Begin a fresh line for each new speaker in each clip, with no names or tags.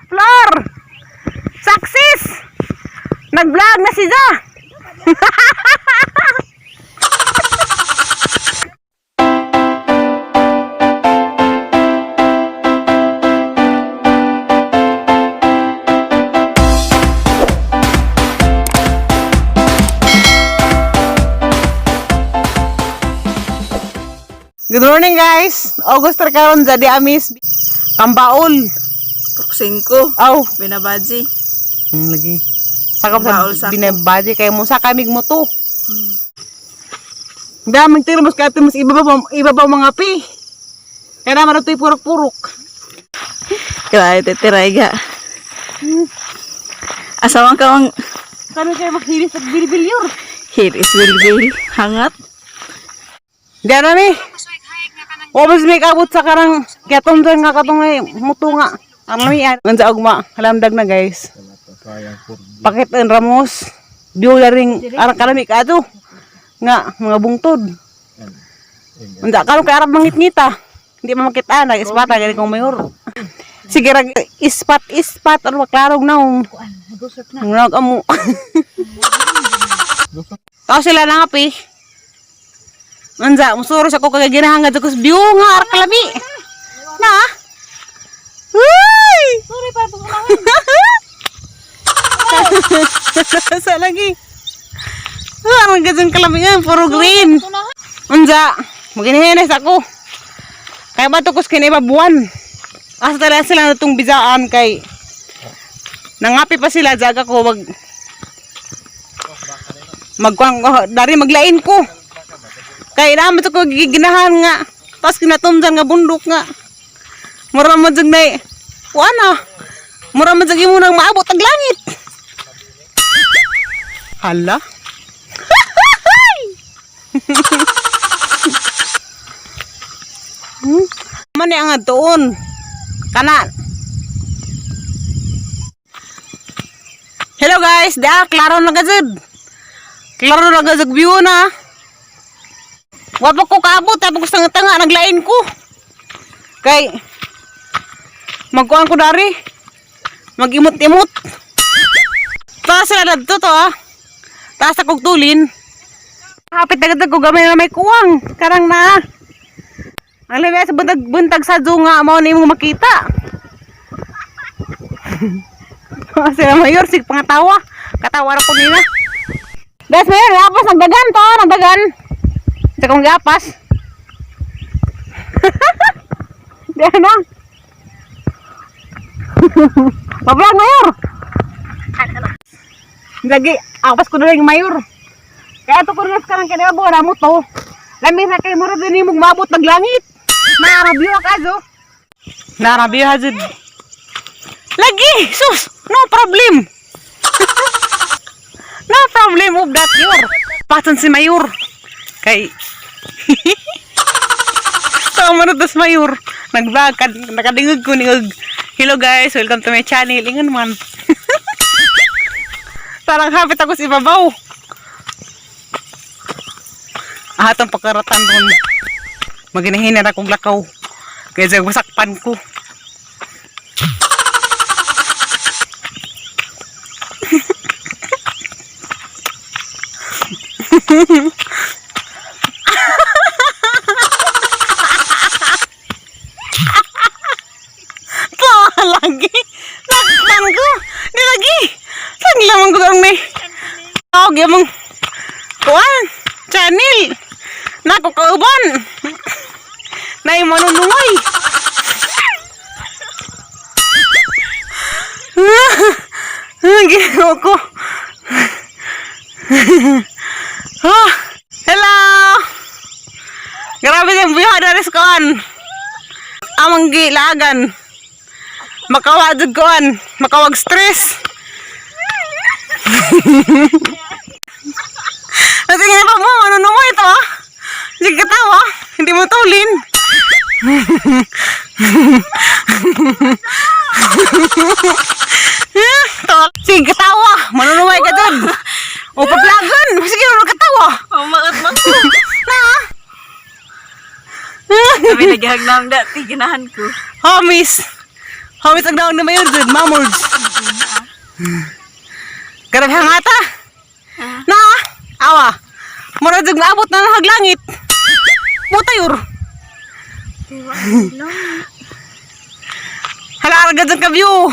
Flor! Success! Nag-vlog na si Za! Good morning guys! August karon jadi amis Kambaol.
Tuksingko.
Aw,
Binabaji.
Lagi. Sakap sa binabaji kay mo sa kamig mo to. Daming tira mas kaya mas iba pa mga pi. Kaya naman ito'y purok-purok.
Kaya titiray ga. Asawan ka mang
Kano kayo maghilis at bilbilyur?
hiris bilbil. Hangat.
Diyan na mi. Obas may kabut sa karang katong dyan nga katong ay muto nga. Ang mi yan. Nandiyan agma. Halamdag na guys. Pakit ang ramos. Diyo ring arang kalami ka ito. Nga, mga bungtod. Nandiyan karong kay arap mangit-ngita. Hindi mamakita. Nag-ispata. Gani kong mayor. Sige, ispat. Ano maklarong na. Ngunag amo. Tao sila na nga pi. Manza, musuros ako kagay ginahangad ako sa view nga arak kalami. Na? Uy!
Sorry pa po kailangan.
Sa lagi. Ang gazon kalami nga, puro green. Manza, maginihinis ako. Kaya ba ito kus kinibabuan? Asa talaga sila na itong bizaan kay nangapi pa sila, jaga ko dari maglain ko. Kaya naman ito ko giginahan nga. Tapos kinatumsan nga bundok nga. Mura mo dyan na Wala. Mura mo dyan mo nang maabot ang langit. Hala. Mani ang atoon. Kanan. Hello guys. Klaro na gazad. Klaro na gazad view na. Wapa ko kaabot, tapos gusto nga naglain ko. Kay, magkuhan ko dari. Mag-imot-imot. Taas sila dito to ah. Taas akong tulin. Kapit agad ko gamay na may kuwang. Karang na. Ang lagay sa buntag sa nga, mo na mong makita. Sila mayor, sig pangatawa. Katawa na ko nila. Guys, mayor, lapas, nagdagan to, nagdagan. Sa kong gapas. Diyan na. Mablog mayor. Lagi, apas ko na rin mayor. Kaya ito ko rin ka ng kinababo, wala mo to. Lamig na kayo mo rin din mong mabot ng langit. Narabyo ka zo. Narabyo ha zid. Lagi, sus, no problem. No problem of that yor. Patan si mayor. Kay tama na tas mayor nag-vlog nakadingog ko ningog. Hello guys, welcome to my channel. Ingon man. Parang hapit ako sa ibabaw. Atong pakaratan ron. Maginahin na akong lakaw. Kaya sa masakpan ko. Lagi nakpan ko di lagi sang lamang ko karong may gyamang kuan channel nako kauban nay manunungay gino ko. Hello, grabe yung buhay dari sa kuan amang gilagan. Makawag kuan, makawag stress. Natingin pa mo, ano mo ito? Sige katawa, hindi mo tulin. Sige katawa, manunumay ka dun. O paglagan, sige mo katawa.
Maat man ko. Kami naghahaglang dati, ginahan ko.
Homies. Hamis ang daon na mayor dyan, mamords. Karag hangata. Na, awa. Mura dyan maabot na nahaglangit. Mutayor. Halarga dyan ka view.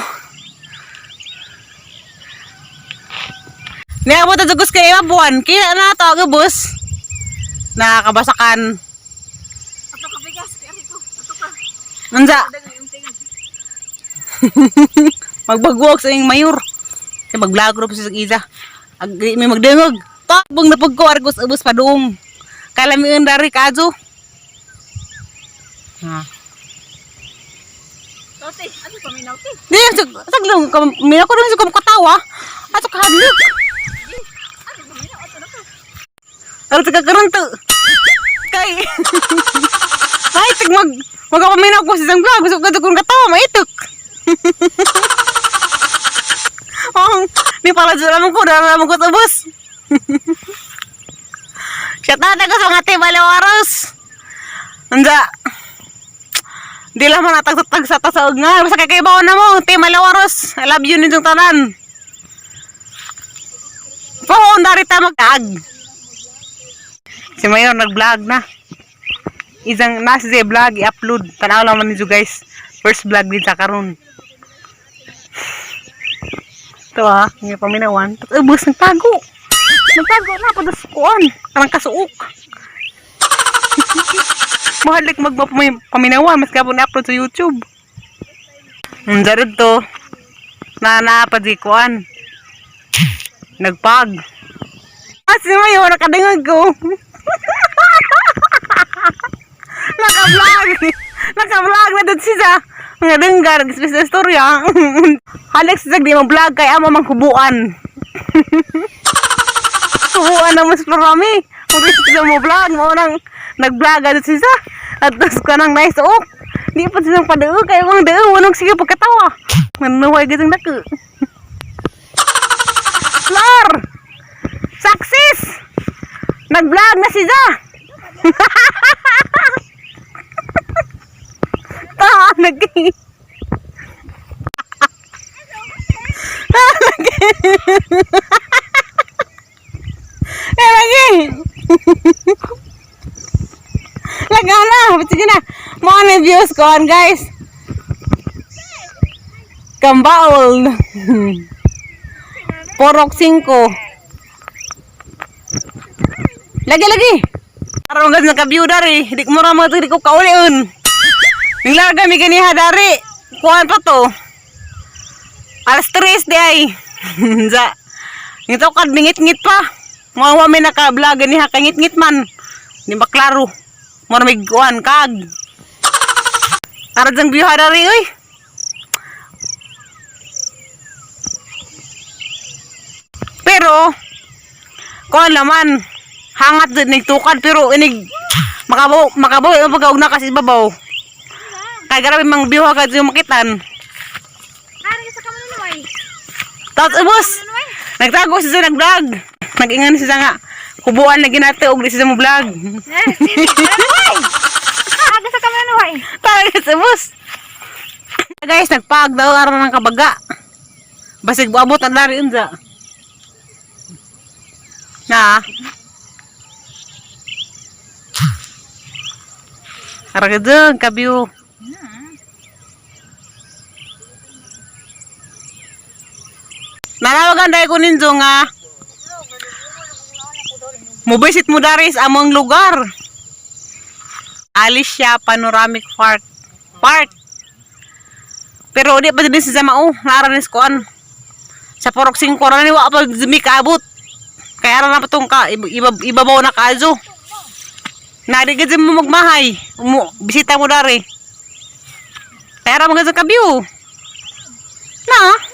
Niabot na dyan kus kaya buwan. Kaya na ito, agabos. Nakakabasakan.
Ato ka bigas, kaya ko. Ato ka.
Nandiya.
Dagan yung tingin.
Magbagwag sa iyong mayor. Kaya mag-vlog ro po sa Iza. May magdengog. Takbong na pagko argos ubos pa doong. Kalamiin dari kajo. Ha.
Tote, ano paminaw te?
Di, saglong. Mina ko rin sa katawa. Ato kahadlok.
Ano paminaw? Ato na ka.
Ato kakaroon to. Kay. Ay, magapaminaw ko sa isang vlog. Gusto ko kung katawa, maitok. Oh, di pala dyan naman ko. Dala naman ko ito, boss. Siya tata ko sa mga tibalawaros. Anda. Di lang man natag sa tasaog nga. Basta kakaibaw na mo. Tibalawaros. I love you ninyong tanan. Pohon dari ta mag-tag. Si Mayor nag-vlog na. Isang nasa siya vlog i-upload. Tanaw lang man ninyo guys. First vlog din sa karon. Ito hindi paminawan. Tapos ubos nagtago. Nagtago na padaskuan. Karang kasuok. Mahalik magpaminawan. Mas kapon na-upload sa YouTube. Darod to. Napadikuan. Nagpag. Si Mayor nakadingag ko. Naka-vlog na doon siya. Nga denggar, nag-special istorya. Alex, di mo vlog kay ama mangkubuan. Kubuan na mas marami. Kung siya mo vlog, mo nang nag-vlog na doon siya. At tapos ka nang nice oak. Di pa siya padao, kaya mga dao, wanong sige pagkatawa. Manuhay gatang dako. Flor! Success! Nag-vlog na siya. Lagi. Lagi. Lagana, sige na. Mga reviews ko guys. Kambaol. Porok 5. Lagi. Araw nga naka-view dari. Hindi ko marama ito, hindi ko kauliun. Naglarga mi ganiha dari. Kuhan pa to. Alas 3 di ay. Sa. Ito kad mingit-ngit pa. Mga wami naka-vlog ganiha kangit-ngit man. Di ba klaro. Mura may kuhan kag. Aras ang view dari oy. Pero kuhan naman hangat din nagtukad pero inig makabaw yung pagkaog na kasi babaw. Kaya grabe mang view agad yung makitan.
Ari sa kamano nuway.
Tapos ubos. Nagtago siya nag-vlog. Nag-ingan siya nga. Kubuan na ginate og di siya mo vlog.
Aga sa kamano nuway.
Talaga siya ubos. Guys, nagpag daw araw ng kabaga. Basig buabot ang lari unsa. Na. Araga dun, kabiyo. Nanawagan dahil ko ninyo nga mubisit mo dari sa among lugar. Alicia Panoramic Park. Pero di pa din sa Zamao. Naranis ko an. Sa Porok 5 rin wa pa dumi kaabot. Kaya ara na pa itong ibabaw na kazo. Narigad mo magmahay. Bisita mo dari. Kaya ara maganda ka view. Na?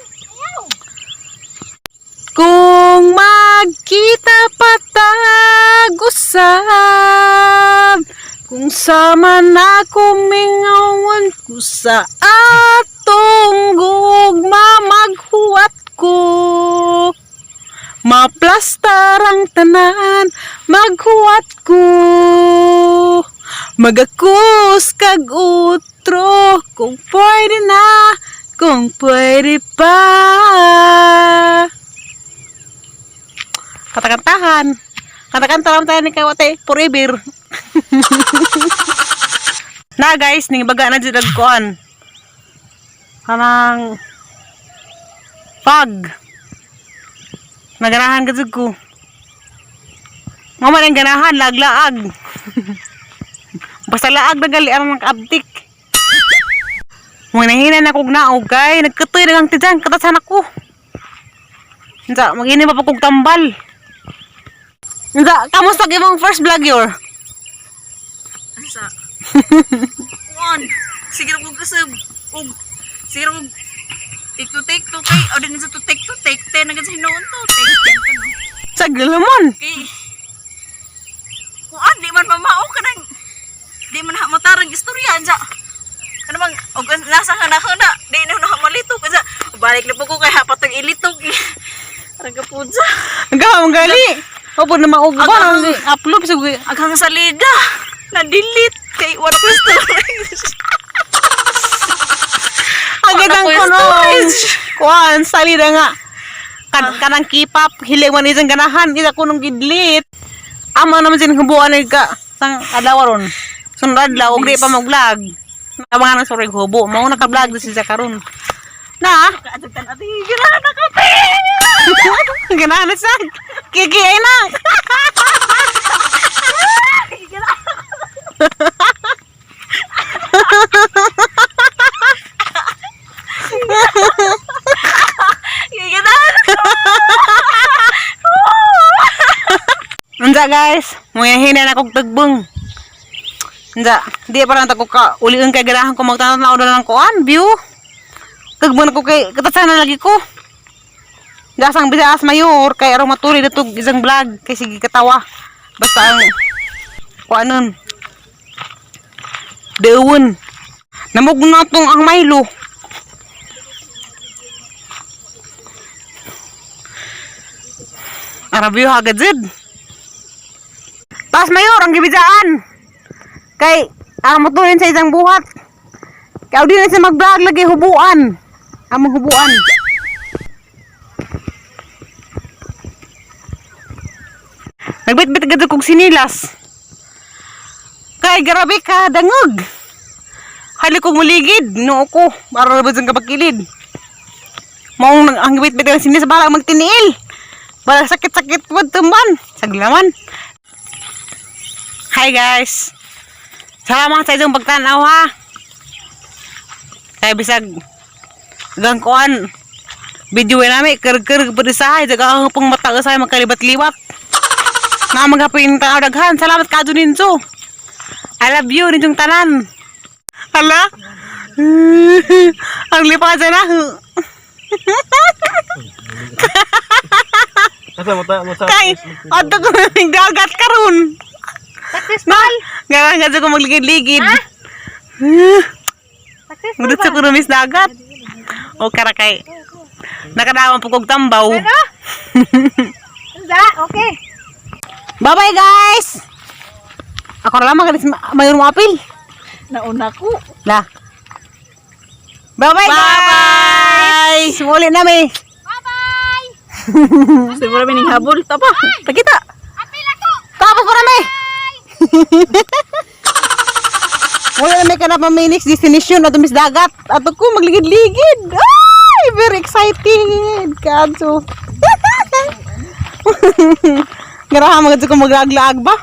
Kung magkita patag-usap, kung sama na kumingawan ko sa atong gugma maghuwat ko, maplastar ang tanan maghuwat ko, magakus kag utro kung pwede na Kung pwede pa. Kata-kantahan. Kata-kanta lang tayo ni Kawate. Forever. Na guys, ning baga na dyan nagkuhan. Kanang pag. Naganahan ka dyan ko. Mama nang ganahan, laglaag. Basta laag na gali ang abdik. Mga nahinan ako naog kay nagkatoy na lang tidyan katasan ako. Nsa, mag-ini pa kong tambal. Nsa, kamusta imong first vlog yor?
Asa? Kuan. Sige ra ko kusog. Og sige ra ko take to kay o din sa to take ten na sa hinuon to. Take ko no.
Saglamon.
Kay kuan di man mamao kanang di man matarang istorya ansa. Ano bang og nasa nga na di na malito kasi balik na po ko kay hapatong ilitog. Raga pudsa.
Gawang gali. Opo na maog ba ang upload sa
Agang salida na delete kay wala ko storage.
Agad ang kuno. Kuan salida nga. Kanang keep-up hiling man isang ganahan isa kunong gidlit. Ama naman sin hubuan ay ka sang adlaw ron. Sunod adlaw og di pa mag-vlog. Abangan ang sorry hubo. Mao naka-vlog din siya karon. Na?
Kaadagtan ati ganahan na kape.
Ganahan sa kiki ay na. Unsa guys, muyahin na akong tagbong. Unsa, di pa lang ako ka uliin kay ganahan ko magtanaw na lang kuan view. Tagbong ko kay katasan na lagi ko. Dasang bisaas mayor kay aron matuloy dito isang vlog kay sige katawa. Basta ang kuanon. Dewon. Namog na tong ang Milo. Arabyo agad zid. Tas mayor ang gibidaan. Kay aron matuloy sa isang buhat. Kay di na siya mag-vlog lagi hubuan. Among hubuan. Nagbit-bit agad kong sinilas. Kay grabe ka, dangog. Hali kong muligid, noo ko. Para ba dyan kapagkilid. Maong ang bit-bit ang sinilas, bala magtiniil. Bala sakit-sakit po tumban. Saglaman. Hi guys. Salamat sa inyong pagtanaw ha. Kaya bisag gangkuan. Video namin, ker-ker padisahay. Daga ang pong matagasay magkalibat-libat. Na maghapin tao daghan. Salamat ka dun ninso. I love you ninyong tanan. Hala? Ang lipa dyan na. Kay, ato ko gagat karon.
Successful.
Gagat ko magligid-ligid.
Successful.
Mudot sa kurumis dagat. O karakay. Nakadawan po kong tambaw.
Ano? Unsa? Okay.
Bye-bye guys! Ako na lang mayor mo apil.
Nauna ko.
Lah. Bye-bye guys! Muli nami.
Bye-bye.
Siguro mining habol. Tapa. Takita.
Apil ako.
Tapos po nami. Muli nami ka na paminis destination at tumis dagat. At ako magligid-ligid. Ay! Very excited. Kadso. Garahan magad ko maglaglag ba?